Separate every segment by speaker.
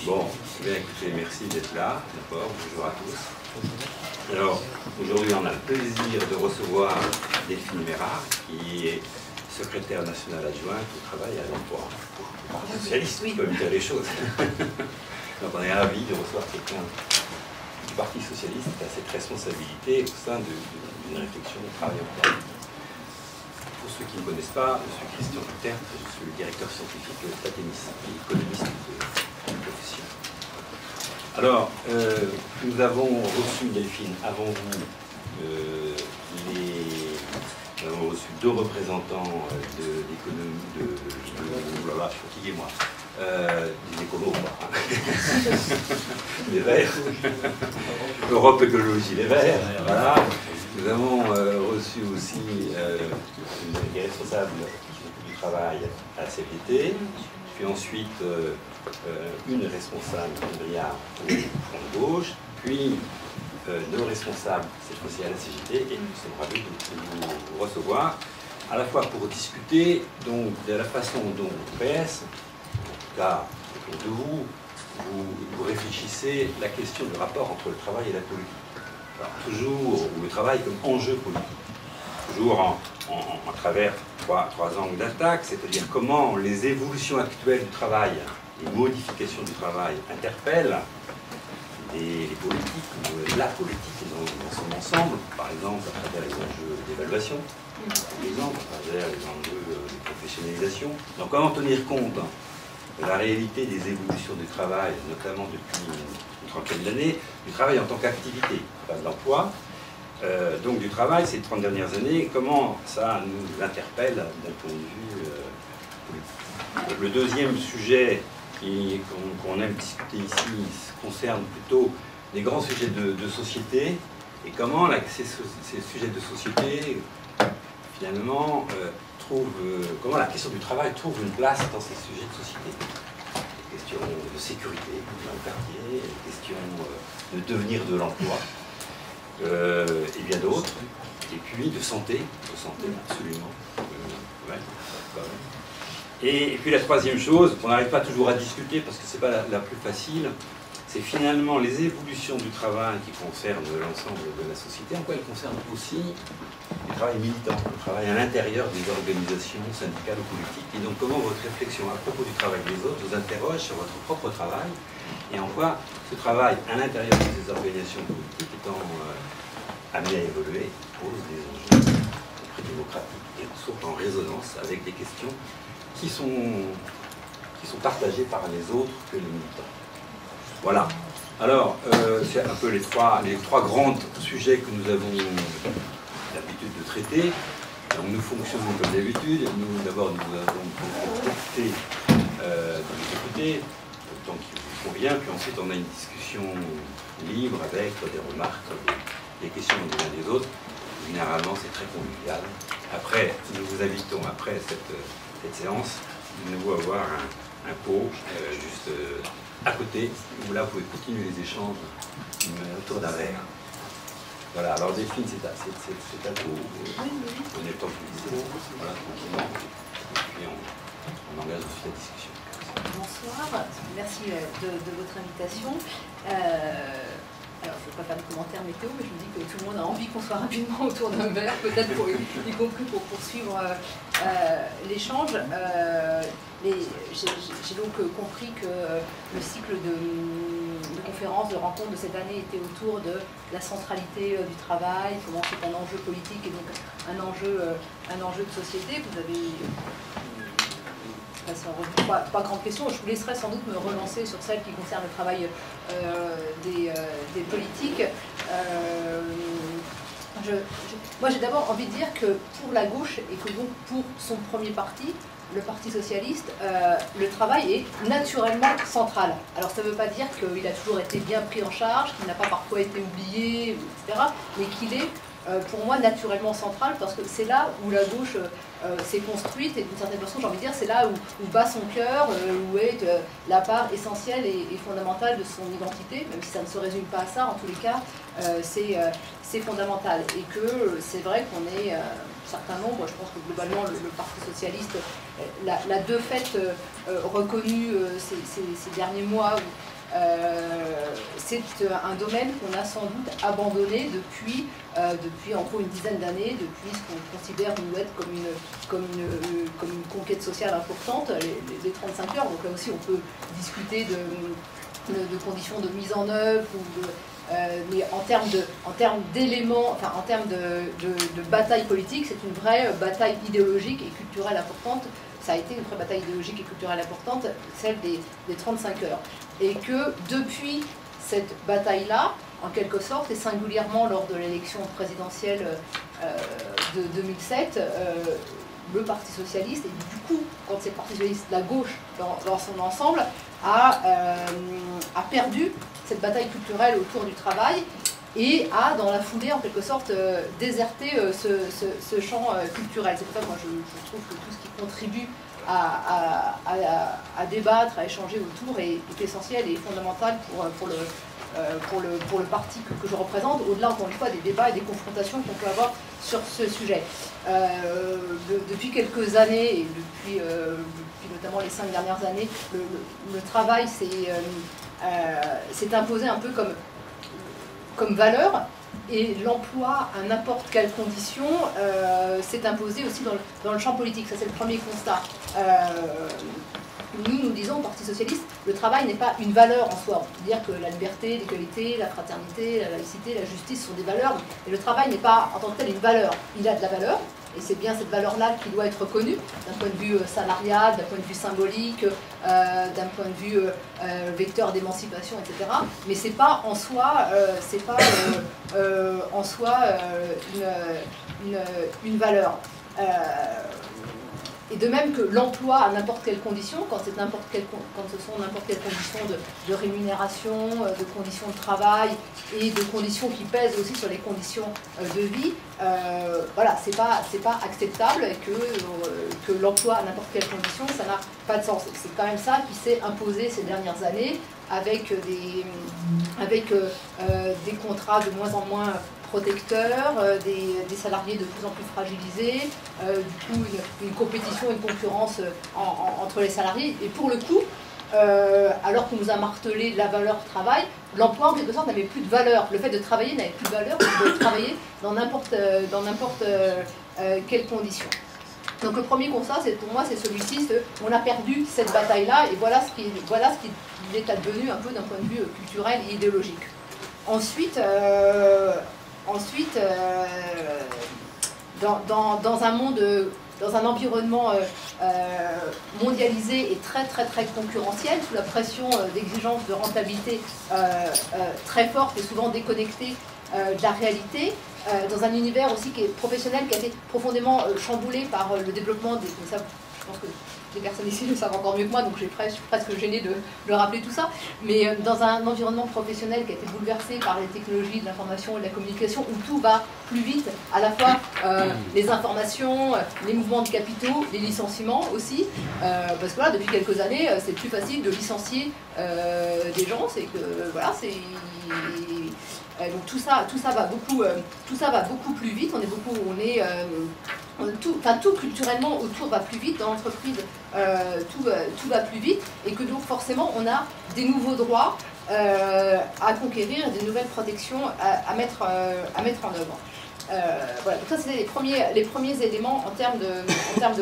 Speaker 1: Bon, bien écoutez, merci d'être là, d'abord, bonjour à tous. Alors, aujourd'hui, on a le plaisir de recevoir Delphine Mérard, qui est secrétaire nationale adjointe au travail et à l'emploi. Parti socialiste, oui. On peut me dire les choses. Donc on est ravis de recevoir quelqu'un du Parti socialiste qui a cette responsabilité au sein d'une réflexion de travail emploi. Pour ceux qui ne me connaissent pas, je suis Christian Duterte, je suis le directeur scientifique de Tatémis, économiste de profession. Alors, nous avons reçu, Delphine, avant vous, nous avons reçu deux représentants de l'économie, voilà, je suis fatigué moi, des écolos, quoi. Les Verts, Europe Écologie Les Verts, voilà. Nous avons reçu aussi des responsables du travail à la CFDT, puis ensuite une responsable, Briard, au Front de Gauche, puis deux responsables, cette fois-ci à la CGT, et nous sommes ravis de vous recevoir, à la fois pour discuter donc, de la façon dont le PS, en tout cas de vous réfléchissez la question du rapport entre le travail et la politique. Alors, toujours, ou le travail comme enjeu politique, toujours en travers trois angles d'attaque, c'est-à-dire comment les évolutions actuelles du travail, les modifications du travail interpellent les politiques, la politique dans son ensemble, par exemple à travers les enjeux d'évaluation, par exemple, à travers les enjeux de professionnalisation. Donc comment tenir compte de la réalité des évolutions du travail, notamment depuis une trentaine d'années, du travail en tant qu'activité, pas de l'emploi, donc du travail ces 30 dernières années, comment ça nous interpelle d'un point de vue politique. Le deuxième sujet qu'on aime discuter ici concerne plutôt les grands sujets de société et comment ces sujets de société finalement comment la question du travail trouve une place dans ces sujets de société. Les questions de sécurité dans le quartier, les questions de devenir de l'emploi et bien d'autres, et puis de santé absolument. Ouais, quand même. Et puis la troisième chose, qu'on n'arrive pas toujours à discuter parce que c'est pas la plus facile, c'est finalement les évolutions du travail qui concernent l'ensemble de la société, en quoi elles concernent aussi le travail militant, le travail à l'intérieur des organisations syndicales ou politiques, et donc comment votre réflexion à propos du travail des autres vous interroge sur votre propre travail, et en quoi ce travail à l'intérieur de ces organisations politiques étant amené à évoluer pose des enjeux démocratiques et sortent en résonance avec des questions qui sont partagés par les autres que les militants. Voilà. Alors, c'est un peu les trois grands sujets que nous avons l'habitude de traiter. Donc, nous fonctionnons comme d'habitude. D'abord, nous avons profité de nous écouter, autant qu'il vous convient, puis ensuite, on a une discussion libre avec des remarques, des questions des uns des autres. Généralement, c'est très convivial. Après, nous vous invitons, après cette séance, de nouveau avoir un pot juste à côté, où là vous pouvez continuer les échanges autour d'un verre. Voilà, alors Delphine, c'est à vous. On est le temps de vous voilà, tranquillement, et puis on engage aussi la discussion.
Speaker 2: Bonsoir, merci de votre invitation. Alors, je ne vais pas faire de commentaires météo, mais je me dis que tout le monde a envie qu'on soit rapidement autour d'un verre, peut-être y compris pour poursuivre l'échange. J'ai donc compris que le cycle de conférences, de rencontres de cette année était autour de la centralité du travail, comment c'est un enjeu politique et donc un enjeu de société. Vous avez pas grande question. Je vous laisserai sans doute me relancer sur celle qui concerne le travail des politiques. Moi, j'ai d'abord envie de dire que pour la gauche, et que donc pour son premier parti, le Parti socialiste, le travail est naturellement central. Alors ça ne veut pas dire qu'il a toujours été bien pris en charge, qu'il n'a pas parfois été oublié, etc., mais qu'il est pour moi naturellement central, parce que c'est là où la gauche s'est construite, et d'une certaine façon, j'ai envie de dire, c'est là où bat son cœur, où est la part essentielle et fondamentale de son identité, même si ça ne se résume pas à ça, en tous les cas, c'est fondamental. Et que c'est vrai qu'on est un certain nombre, je pense que globalement le Parti socialiste l'a de fait reconnu ces derniers mois. C'est un domaine qu'on a sans doute abandonné depuis en gros une dizaine d'années, depuis ce qu'on considère nous être comme une conquête sociale importante, les 35 heures. Donc là aussi on peut discuter de conditions de mise en œuvre, mais en termes d'éléments, enfin en termes de bataille politique, c'est une vraie bataille idéologique et culturelle importante. Ça a été une vraie bataille idéologique et culturelle importante, celle des 35 heures. Et que depuis cette bataille-là, en quelque sorte, et singulièrement lors de l'élection présidentielle de 2007, le Parti socialiste, et du coup, quand c'est le Parti socialiste, la gauche dans son ensemble, a perdu cette bataille culturelle autour du travail et a, dans la foulée, en quelque sorte, déserté ce champ culturel. C'est pour ça que moi je trouve que tout ce qui contribue à débattre, à échanger autour est essentiel et fondamental pour le parti que je représente, au-delà, encore une fois, des débats et des confrontations qu'on peut avoir sur ce sujet. Depuis quelques années, et depuis notamment les 5 dernières années, le travail s'est imposé un peu comme valeur, et l'emploi à n'importe quelle condition s'est imposé aussi dans le champ politique. Ça, c'est le premier constat. Nous disons au Parti socialiste, le travail n'est pas une valeur en soi. On peut dire que la liberté, l'égalité, la fraternité, la laïcité, la justice sont des valeurs, mais le travail n'est pas en tant que tel une valeur. Il a de la valeur, et c'est bien cette valeur-là qui doit être reconnue, d'un point de vue salarial, d'un point de vue symbolique, d'un point de vue vecteur d'émancipation, etc. Mais c'est pas en soi, une valeur. Et de même que l'emploi à n'importe quelle condition, quand ce sont n'importe quelles conditions de rémunération, de conditions de travail et de conditions qui pèsent aussi sur les conditions de vie, voilà, c'est pas acceptable que l'emploi à n'importe quelle condition, ça n'a pas de sens. C'est quand même ça qui s'est imposé ces dernières années avec des contrats de moins en moins protecteurs, des salariés de plus en plus fragilisés, du coup une compétition, une concurrence entre les salariés. Et pour le coup, alors qu'on nous a martelé la valeur travail, l'emploi en quelque sorte n'avait plus de valeur. Le fait de travailler n'avait plus de valeur, on pouvait travailler dans n'importe quelles conditions. Donc le premier constat, pour moi, c'est celui-ci, on a perdu cette bataille-là, et voilà ce qu'il est advenu un peu d'un point de vue culturel et idéologique. Ensuite, dans un monde, dans un environnement mondialisé et très concurrentiel, sous la pression d'exigences de rentabilité très forte et souvent déconnectée de la réalité, dans un univers aussi qui est professionnel, qui a été profondément chamboulé par le développement des... Ça, je pense que les personnes ici le savent encore mieux que moi, donc je suis presque gênée de rappeler tout ça, mais dans un environnement professionnel qui a été bouleversé par les technologies de l'information et de la communication, où tout va plus vite, à la fois les informations, les mouvements de capitaux, les licenciements aussi, parce que voilà, depuis quelques années, c'est plus facile de licencier des gens, c'est que voilà, c'est... Donc tout ça va beaucoup plus vite. Tout culturellement autour va plus vite dans l'entreprise. Tout va plus vite, et que donc forcément on a des nouveaux droits à conquérir, des nouvelles protections à mettre en œuvre. Voilà, donc ça c'était les premiers éléments en termes de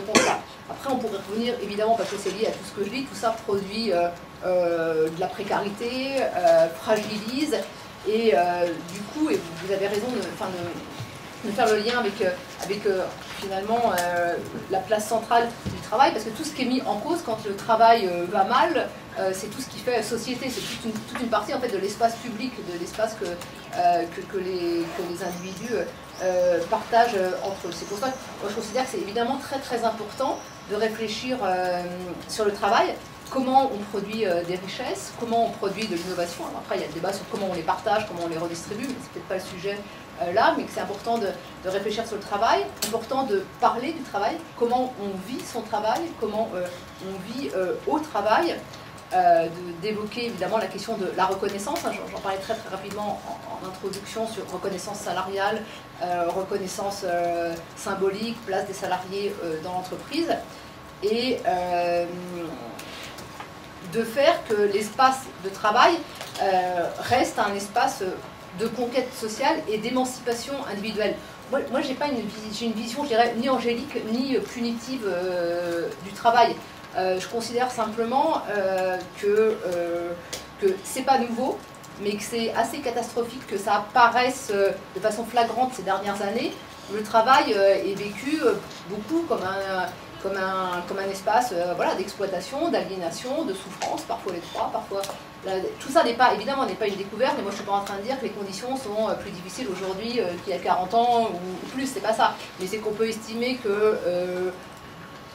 Speaker 2: constat. Après on pourrait revenir évidemment, parce que c'est lié à tout ce que je dis, tout ça produit de la précarité, fragilise. Et du coup, et vous avez raison de faire le lien avec finalement la place centrale du travail, parce que tout ce qui est mis en cause quand le travail va mal, c'est tout ce qui fait société, c'est toute une partie en fait de l'espace public, de l'espace que les individus partagent entre eux. C'est pour ça que moi, je considère que c'est évidemment très important de réfléchir sur le travail. Comment on produit des richesses, comment on produit de l'innovation. Après, il y a le débat sur comment on les partage, comment on les redistribue, mais c'est peut-être pas le sujet là, mais que c'est important de réfléchir sur le travail, important de parler du travail, comment on vit son travail, comment on vit au travail, d'évoquer évidemment la question de la reconnaissance. J'en parlais très rapidement en introduction sur reconnaissance salariale, reconnaissance symbolique, place des salariés dans l'entreprise. et de faire que l'espace de travail reste un espace de conquête sociale et d'émancipation individuelle. Moi j'ai une vision, je dirais, ni angélique ni punitive du travail. Je considère simplement que c'est pas nouveau, mais que c'est assez catastrophique que ça apparaisse de façon flagrante ces dernières années. Le travail est vécu beaucoup comme un espace voilà, d'exploitation, d'aliénation, de souffrance, parfois les trois, parfois... Tout ça évidemment n'est pas une découverte, et moi je ne suis pas en train de dire que les conditions sont plus difficiles aujourd'hui qu'il y a 40 ans ou plus, c'est pas ça. Mais c'est qu'on peut estimer que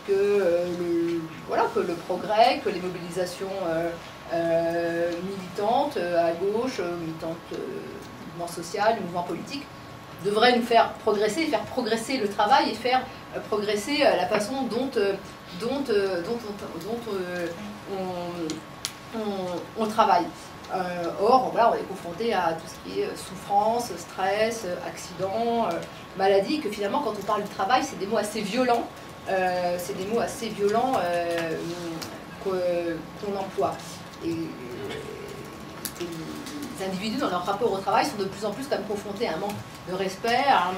Speaker 2: le progrès, que les mobilisations militantes à gauche, militantes mouvement social, mouvement politique, devraient nous faire progresser le travail et faire progresser la façon dont on travaille. Or, voilà, on est confronté à tout ce qui est souffrance, stress, accident, maladie, que finalement, quand on parle du travail, c'est des mots assez violents. Qu'on emploie. Et les individus, dans leur rapport au travail, sont de plus en plus quand même confrontés à un manque de respect, à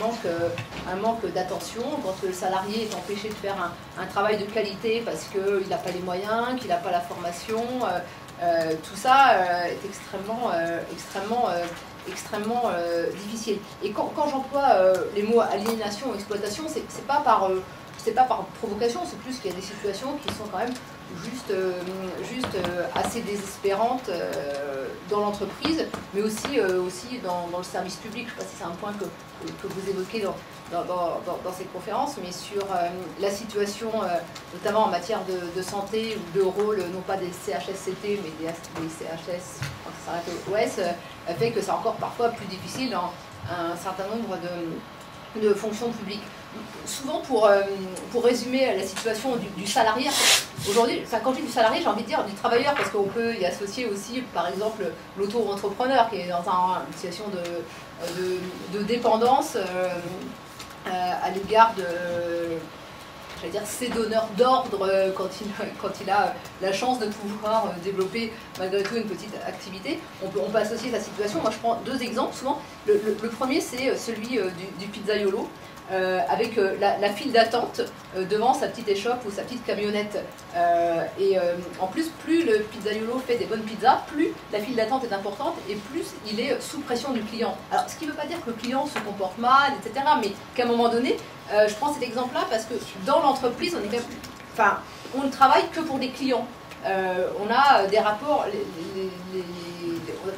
Speaker 2: un manque d'attention. Quand le salarié est empêché de faire un travail de qualité parce qu'il n'a pas les moyens, qu'il n'a pas la formation, tout ça est extrêmement difficile. Et quand j'emploie les mots aliénation ou exploitation, c'est pas par provocation, c'est plus qu'il y a des situations qui sont quand même juste assez désespérantes dans l'entreprise, mais aussi dans le service public. Je ne sais pas si c'est un point que vous évoquez dans cette conférence, mais sur la situation, notamment en matière de santé ou de rôle, non pas des CHSCT, mais des CHS, je crois que ça s'arrête au OS, fait que c'est encore parfois plus difficile dans un certain nombre de fonctions publiques. Souvent, pour résumer la situation du salarié, aujourd'hui, quand je dis du salarié, j'ai envie de dire du travailleur, parce qu'on peut y associer aussi, par exemple, l'auto-entrepreneur qui est dans une situation de dépendance à l'égard de, j'allais dire, ses donneurs d'ordre quand il a la chance de pouvoir développer malgré tout une petite activité. On peut associer sa situation. Moi, je prends deux exemples souvent. Le premier, c'est celui du pizzaiolo. Avec la file d'attente devant sa petite échoppe ou sa petite camionnette. En plus, plus le pizzaiolo fait des bonnes pizzas, plus la file d'attente est importante et plus il est sous pression du client. Alors, ce qui ne veut pas dire que le client se comporte mal, etc., mais qu'à un moment donné, je prends cet exemple-là parce que dans l'entreprise, on ne travaille que pour des clients. On a des rapports,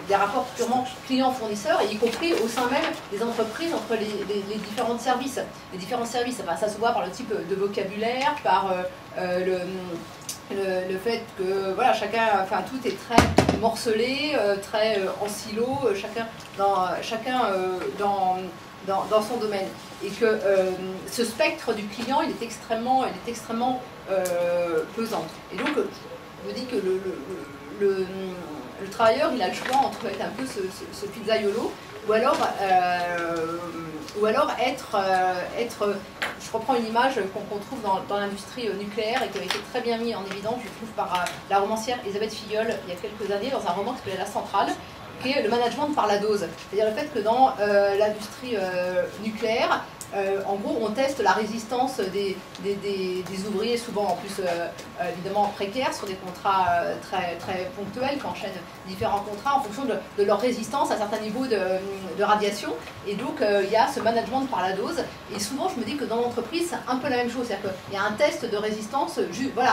Speaker 2: des rapports purement clients-fournisseurs, et y compris au sein même des entreprises entre les différents services. Les différents services, ça se voit par le type de vocabulaire, par le fait que voilà, tout est très morcelé, très en silo, chacun dans son domaine. Et que ce spectre du client, il est extrêmement pesant. Et donc, je me dis que le travailleur, il a le choix entre être un peu ce pizzaiolo ou alors être, je reprends une image qu'on trouve dans l'industrie nucléaire et qui avait été très bien mis en évidence, je trouve, par la romancière Elisabeth Filleul il y a quelques années dans un roman qui s'appelait La Centrale, qui est le management par la dose. C'est-à-dire le fait que dans l'industrie nucléaire, en gros, on teste la résistance des ouvriers, souvent en plus évidemment précaires, sur des contrats très, très ponctuels, qui enchaînent différents contrats en fonction de leur résistance à certains niveaux de radiation. Et donc, il y a ce management par la dose. Et souvent, je me dis que dans l'entreprise, c'est un peu la même chose. C'est-à-dire qu'il y a un test de résistance jusqu'où